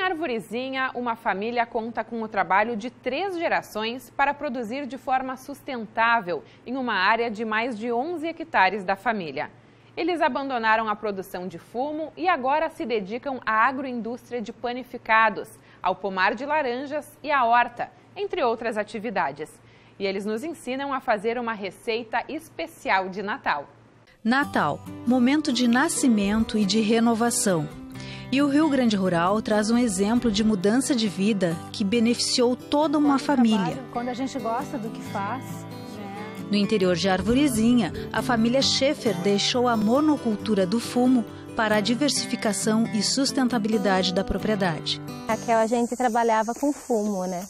Arvorezinha, uma família conta com o trabalho de 3 gerações para produzir de forma sustentável em uma área de mais de 11 hectares da família. Eles abandonaram a produção de fumo e agora se dedicam à agroindústria de panificados, ao pomar de laranjas e à horta, entre outras atividades. E eles nos ensinam a fazer uma receita especial de Natal. Natal, momento de nascimento e de renovação. E o Rio Grande Rural traz um exemplo de mudança de vida que beneficiou toda uma família. Quando a gente gosta do que faz. No interior de Arvorezinha, a família Schaefer deixou a monocultura do fumo para a diversificação e sustentabilidade da propriedade. Raquel, a gente trabalhava com fumo, né?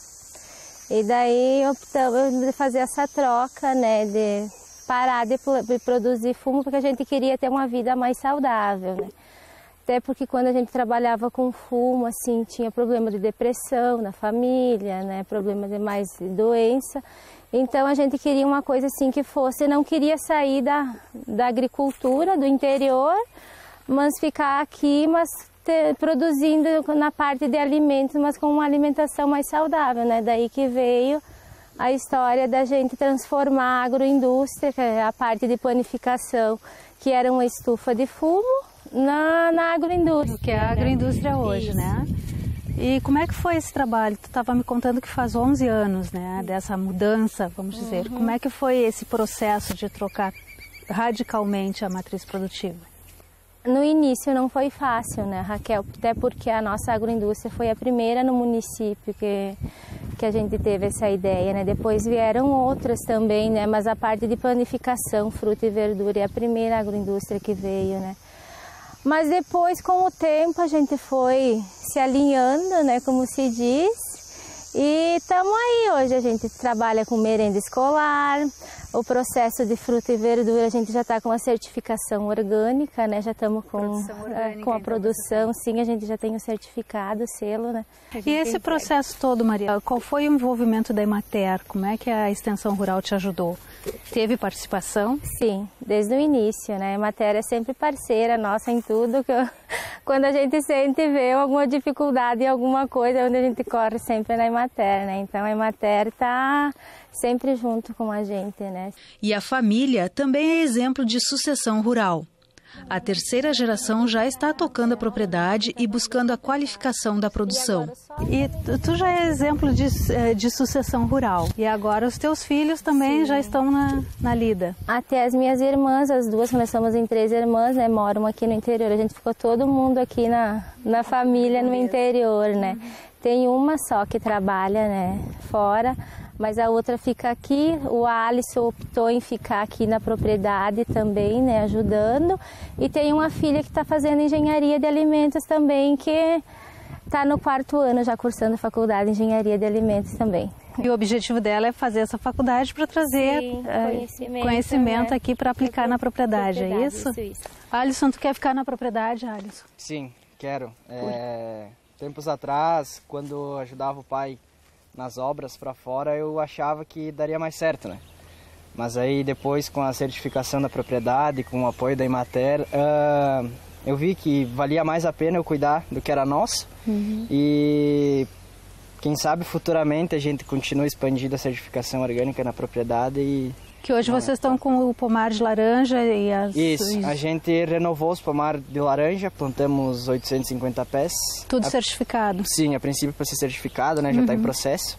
E daí optamos de fazer essa troca, né? De parar de produzir fumo, porque a gente queria ter uma vida mais saudável, né? Até porque quando a gente trabalhava com fumo, assim, tinha problema de depressão na família, né? Problema de mais doença. Então a gente queria uma coisa assim que fosse, não queria sair da agricultura, do interior, mas ficar aqui, mas produzindo na parte de alimentos, mas com uma alimentação mais saudável, né? Daí que veio a história da gente transformar a agroindústria, que é a parte de panificação, que era uma estufa de fumo, na agroindústria. Que é a agroindústria hoje, Isso. né? E como é que foi esse trabalho? Tu estava me contando que faz 11 anos, né? Dessa mudança, vamos dizer. Como é que foi esse processo de trocar radicalmente a matriz produtiva? No início não foi fácil, né, Raquel? Até porque a nossa agroindústria foi a primeira no município que a gente teve essa ideia, né? Depois vieram outras também, né? Mas a parte de panificação, fruta e verdura é a primeira agroindústria que veio, né? Mas depois, com o tempo, a gente foi se alinhando, né, como se diz, e estamos aí hoje. A gente trabalha com merenda escolar, o processo de fruta e verdura, a gente já está com a certificação orgânica, né, já estamos com a produção, sim, a gente já tem o certificado, o selo, né. E esse processo todo, Maria, qual foi o envolvimento da Emater? Como é que a extensão rural te ajudou? Teve participação? Sim, desde o início, né? A Emater é sempre parceira nossa em tudo. Quando a gente sente vê alguma dificuldade em alguma coisa, onde a gente corre sempre na Emater, né? Então a Emater está sempre junto com a gente, né? E a família também é exemplo de sucessão rural. A terceira geração já está tocando a propriedade e buscando a qualificação da produção. E tu já é exemplo de sucessão rural. E agora os teus filhos também já estão na lida. Até as minhas irmãs, as duas, nós somos em 3 irmãs, né? Moram aqui no interior. A gente ficou todo mundo aqui na família no interior, né? Tem uma só que trabalha, né, fora. Mas a outra fica aqui. O Alisson optou em ficar aqui na propriedade também, né, ajudando. E tem uma filha que está fazendo engenharia de alimentos também, que está no 4º ano já cursando faculdade de engenharia de alimentos também. E o objetivo dela é fazer essa faculdade para trazer conhecimento, né, aqui para aplicar na propriedade, é isso? Isso. Alisson, tu quer ficar na propriedade, Alisson? Sim, quero. Tempos atrás, quando ajudava o pai nas obras para fora, eu achava que daria mais certo, né? Mas aí depois, com a certificação da propriedade, com o apoio da Emater, eu vi que valia mais a pena eu cuidar do que era nosso. E quem sabe futuramente a gente continua expandindo a certificação orgânica na propriedade e... Que hoje vocês estão com o pomar de laranja e as... Isso, a gente renovou os pomar de laranja, plantamos 850 pés. Tudo certificado? Sim, a princípio para ser certificado, né, já está em processo.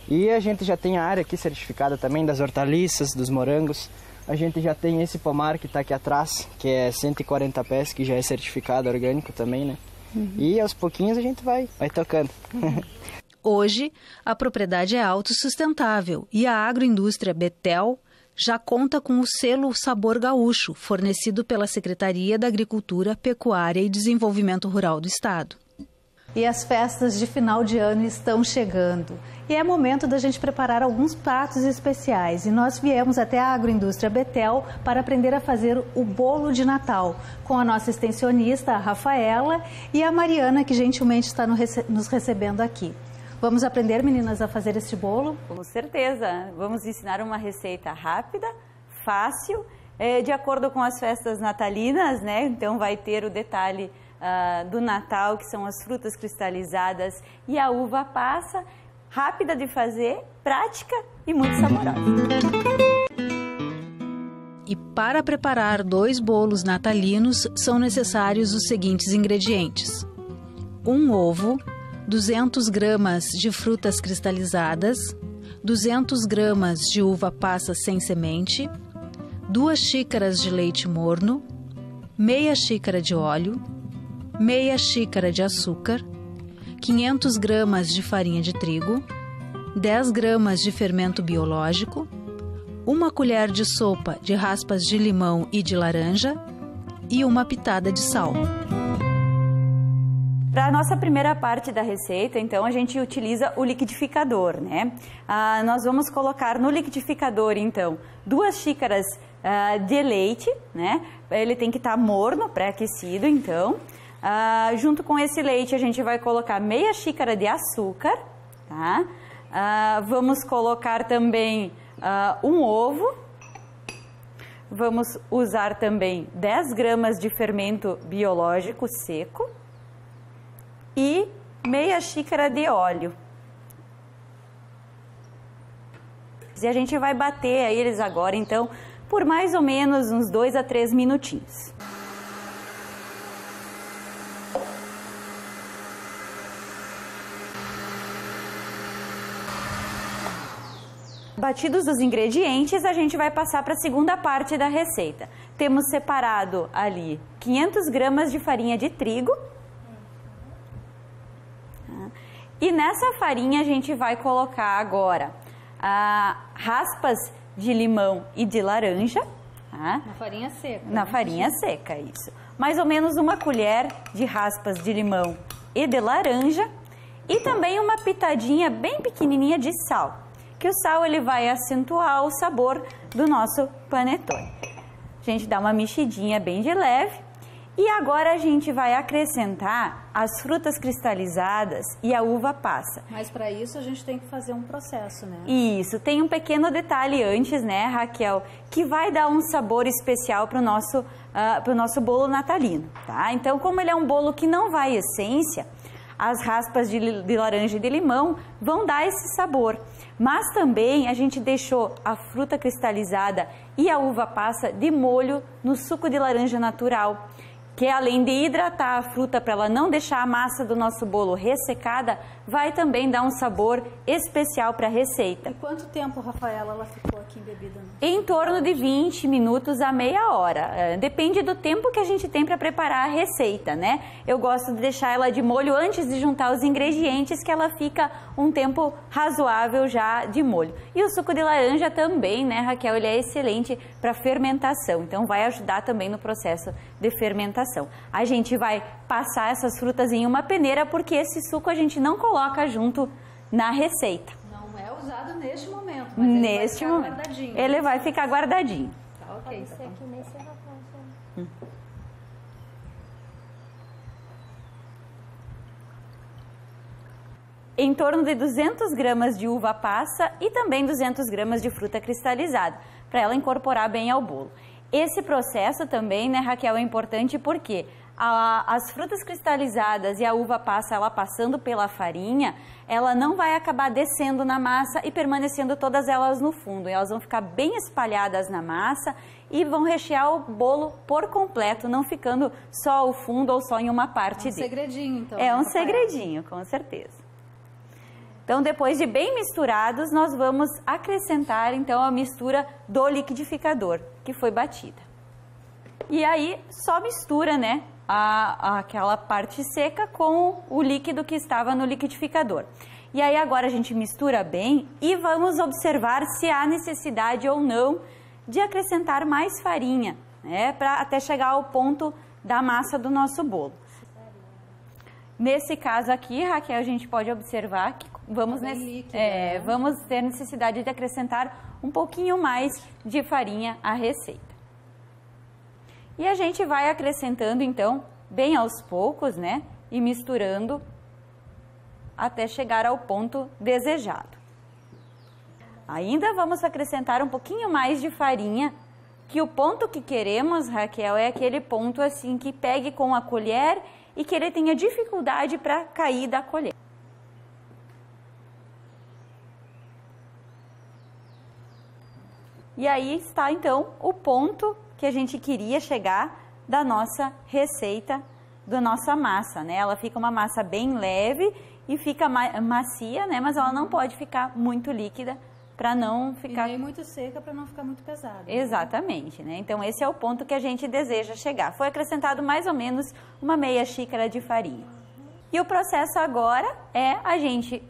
E a gente já tem a área aqui certificada também das hortaliças, dos morangos. A gente já tem esse pomar que está aqui atrás, que é 140 pés, que já é certificado orgânico também, né? E aos pouquinhos a gente vai tocando. Hoje, a propriedade é autossustentável e a agroindústria Betel já conta com o selo Sabor Gaúcho, fornecido pela Secretaria da Agricultura, Pecuária e Desenvolvimento Rural do Estado. E as festas de final de ano estão chegando. E é momento da gente preparar alguns pratos especiais. E nós viemos até a agroindústria Betel para aprender a fazer o bolo de Natal, com a nossa extensionista, a Rafaela, e a Mariana, que gentilmente está nos recebendo aqui. Vamos aprender, meninas, a fazer este bolo? Com certeza. Vamos ensinar uma receita rápida, fácil, de acordo com as festas natalinas, né? Então vai ter o detalhe do Natal, que são as frutas cristalizadas e a uva passa, rápida de fazer, prática e muito saborosa. E para preparar 2 bolos natalinos são necessários os seguintes ingredientes: 1 ovo, 200 gramas de frutas cristalizadas, 200 gramas de uva passa sem semente, 2 xícaras de leite morno, meia xícara de óleo, meia xícara de açúcar, 500 gramas de farinha de trigo, 10 gramas de fermento biológico, 1 colher de sopa de raspas de limão e de laranja e 1 pitada de sal. Para a nossa primeira parte da receita, então, a gente utiliza o liquidificador, né? Nós vamos colocar no liquidificador, então, 2 xícaras de leite, né? Ele tem que estar morno, pré-aquecido, então. Junto com esse leite, a gente vai colocar meia xícara de açúcar, tá? Vamos colocar também 1 ovo. Vamos usar também 10 gramas de fermento biológico seco e meia xícara de óleo. E a gente vai bater eles agora, então, por mais ou menos uns 2 a 3 minutinhos. Batidos os ingredientes, a gente vai passar para a segunda parte da receita. Temos separado ali 500 gramas de farinha de trigo. E nessa farinha a gente vai colocar agora raspas de limão e de laranja. Na farinha seca. Na farinha seca, isso. Mais ou menos 1 colher de raspas de limão e de laranja. E também uma pitadinha bem pequenininha de sal. Que o sal ele vai acentuar o sabor do nosso panetone. A gente dá uma mexidinha bem de leve. E agora a gente vai acrescentar as frutas cristalizadas e a uva passa. Mas para isso a gente tem que fazer um processo, né? Isso, tem um pequeno detalhe antes, né, Raquel, que vai dar um sabor especial para o nosso bolo natalino, tá? Então, como ele é um bolo que não vai essência, as raspas de laranja e de limão vão dar esse sabor. Mas também a gente deixou a fruta cristalizada e a uva passa de molho no suco de laranja natural, que além de hidratar a fruta para ela não deixar a massa do nosso bolo ressecada, vai também dar um sabor especial para a receita. E quanto tempo, Rafaela, ela ficou aqui embebida? Em torno de 20 minutos a meia hora. Depende do tempo que a gente tem para preparar a receita, né? Eu gosto de deixar ela de molho antes de juntar os ingredientes, que ela fica um tempo razoável já de molho. E o suco de laranja também, né, Raquel? Ele é excelente para fermentação, então vai ajudar também no processo de fermentação. A gente vai passar essas frutas em uma peneira, porque esse suco a gente não coloca junto na receita. Não é usado neste momento, mas neste ele vai ficar momento. guardadinho. Ele vai ficar guardadinho. Tá, ok. Tá bom. Em torno de 200 gramas de uva passa e também 200 gramas de fruta cristalizada, para ela incorporar bem ao bolo. Esse processo também, né, Raquel, é importante porque as frutas cristalizadas e a uva passa, ela passando pela farinha, ela não vai acabar descendo na massa e permanecendo todas elas no fundo. Elas vão ficar bem espalhadas na massa e vão rechear o bolo por completo, não ficando só o fundo ou só em uma parte dele. É um segredinho, então. É um segredinho, com certeza. Então, depois de bem misturados, nós vamos acrescentar, então, a mistura do liquidificador, que foi batida. E aí, só mistura, né, aquela parte seca com o líquido que estava no liquidificador. E aí, agora a gente mistura bem e vamos observar se há necessidade ou não de acrescentar mais farinha, né, para até chegar ao ponto da massa do nosso bolo. Nesse caso aqui, Raquel, a gente pode observar que vamos ter necessidade de acrescentar um pouquinho mais de farinha à receita. E a gente vai acrescentando, então, bem aos poucos, né? E misturando até chegar ao ponto desejado. Ainda vamos acrescentar um pouquinho mais de farinha, que o ponto que queremos, Raquel, é aquele ponto assim que pegue com a colher e que ele tenha dificuldade para cair da colher. E aí está então o ponto que a gente queria chegar da nossa receita, da nossa massa, né? Ela fica uma massa bem leve e fica macia, né? Mas ela não pode ficar muito líquida para não ficar... E nem muito seca para não ficar muito pesada. Exatamente, né? Então esse é o ponto que a gente deseja chegar. Foi acrescentado mais ou menos uma meia xícara de farinha. E o processo agora é a gente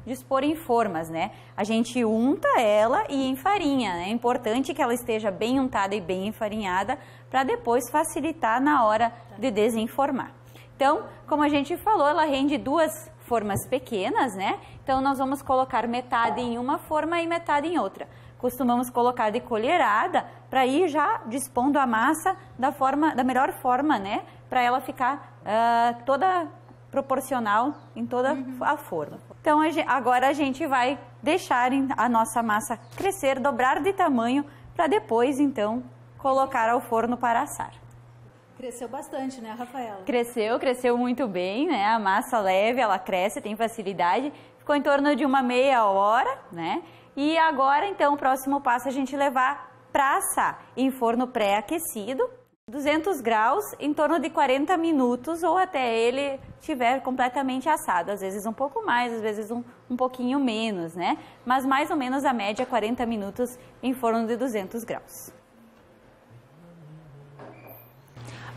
dispor em formas, né? A gente unta ela e enfarinha, né? É importante que ela esteja bem untada e bem enfarinhada para depois facilitar na hora de desenformar. Então, como a gente falou, ela rende duas formas pequenas, né? Então, nós vamos colocar metade em uma forma e metade em outra. Costumamos colocar de colherada para ir já dispondo a massa da melhor forma, né? Para ela ficar toda proporcional em toda a forma. Então, agora a gente vai deixar a nossa massa crescer, dobrar de tamanho, para depois, então, colocar ao forno para assar. Cresceu bastante, né, Rafaela? Cresceu muito bem, né? A massa leve, ela cresce, tem facilidade. Ficou em torno de uma meia hora, né? E agora, então, o próximo passo é a gente levar para assar em forno pré-aquecido, 200 graus, em torno de 40 minutos ou até ele estiver completamente assado. Às vezes um pouco mais, às vezes um pouquinho menos, né? Mas mais ou menos a média 40 minutos em forno de 200 graus.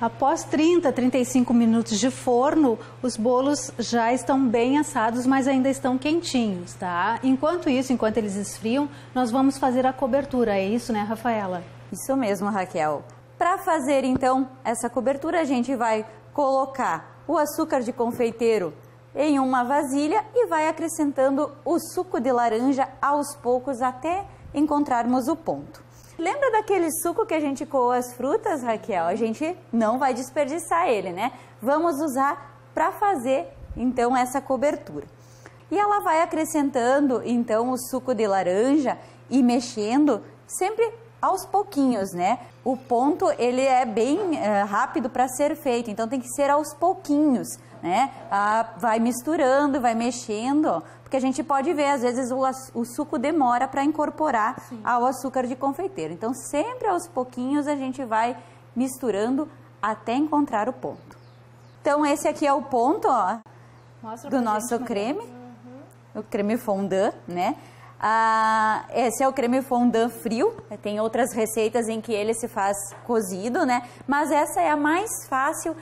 Após 30, 35 minutos de forno, os bolos já estão bem assados, mas ainda estão quentinhos, tá? Enquanto eles esfriam, nós vamos fazer a cobertura, é isso, né, Rafaela? Isso mesmo, Raquel. Para fazer, então, essa cobertura, a gente vai colocar o açúcar de confeiteiro em uma vasilha e vai acrescentando o suco de laranja aos poucos até encontrarmos o ponto. Lembra daquele suco que a gente coou as frutas, Raquel? A gente não vai desperdiçar ele, né? Vamos usar para fazer, então, essa cobertura. E ela vai acrescentando, então, o suco de laranja e mexendo sempre aos pouquinhos, né? O ponto, ele é bem rápido para ser feito, então tem que ser aos pouquinhos, né? Vai misturando, vai mexendo, porque a gente pode ver, às vezes o suco demora para incorporar ao açúcar de confeiteiro. Então, sempre aos pouquinhos a gente vai misturando até encontrar o ponto. Então, esse aqui é o ponto, ó, do nosso creme, o creme fondant, né? Esse é o creme fondant frio, tem outras receitas em que ele se faz cozido, né? Mas essa é a mais fácil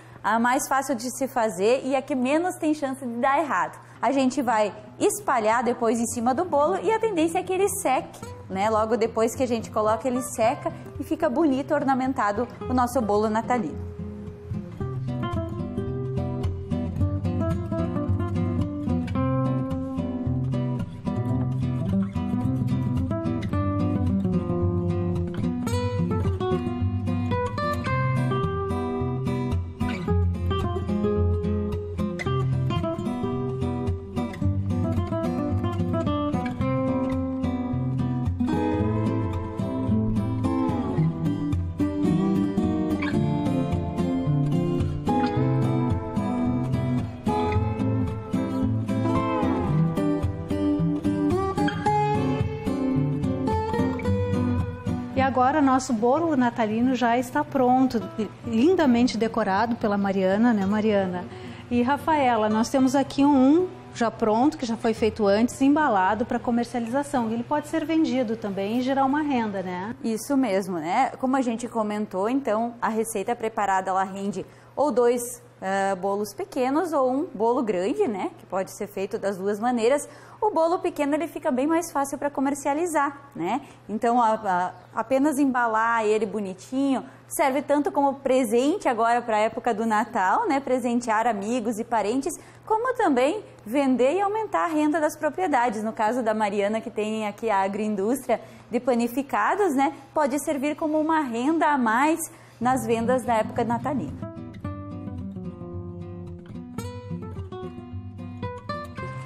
de se fazer e a que menos tem chance de dar errado. A gente vai espalhar depois em cima do bolo e a tendência é que ele seque, né? Logo depois que a gente coloca, ele seca e fica bonito, ornamentado o nosso bolo natalino. E agora nosso bolo natalino já está pronto, lindamente decorado pela Mariana, né, Mariana? E Rafaela, nós temos aqui um já pronto, que já foi feito antes, embalado para comercialização. Ele pode ser vendido também e gerar uma renda, né? Isso mesmo, né? Como a gente comentou, então, a receita preparada, ela rende ou dois bolos pequenos ou um bolo grande, né? Que pode ser feito das duas maneiras. O bolo pequeno, ele fica bem mais fácil para comercializar, né? Então, apenas embalar ele bonitinho, serve tanto como presente agora para a época do Natal, né? Presentear amigos e parentes, como também vender e aumentar a renda das propriedades. No caso da Mariana, que tem aqui a agroindústria de panificados, né? Pode servir como uma renda a mais nas vendas da época natalina.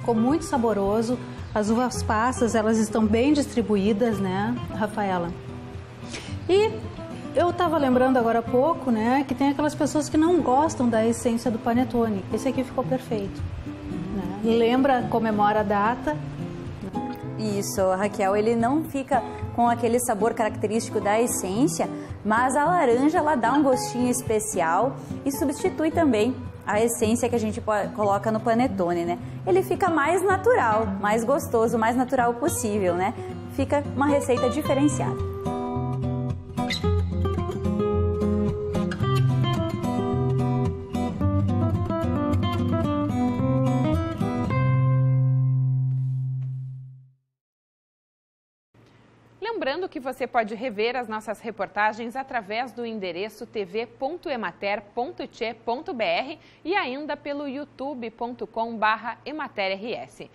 Ficou muito saboroso, as uvas passas, elas estão bem distribuídas, né, Rafaela? E Eu estava lembrando agora há pouco, né, que tem aquelas pessoas que não gostam da essência do panetone. Esse aqui ficou perfeito. Né? Lembra, comemora a data. Isso, Raquel, ele não fica com aquele sabor característico da essência, mas a laranja ela dá um gostinho especial e substitui também a essência que a gente coloca no panetone, né? Ele fica mais natural, mais gostoso, o mais natural possível, né? Fica uma receita diferenciada. Lembrando que você pode rever as nossas reportagens através do endereço tv.emater.che.br e ainda pelo youtube.com/ematerrs.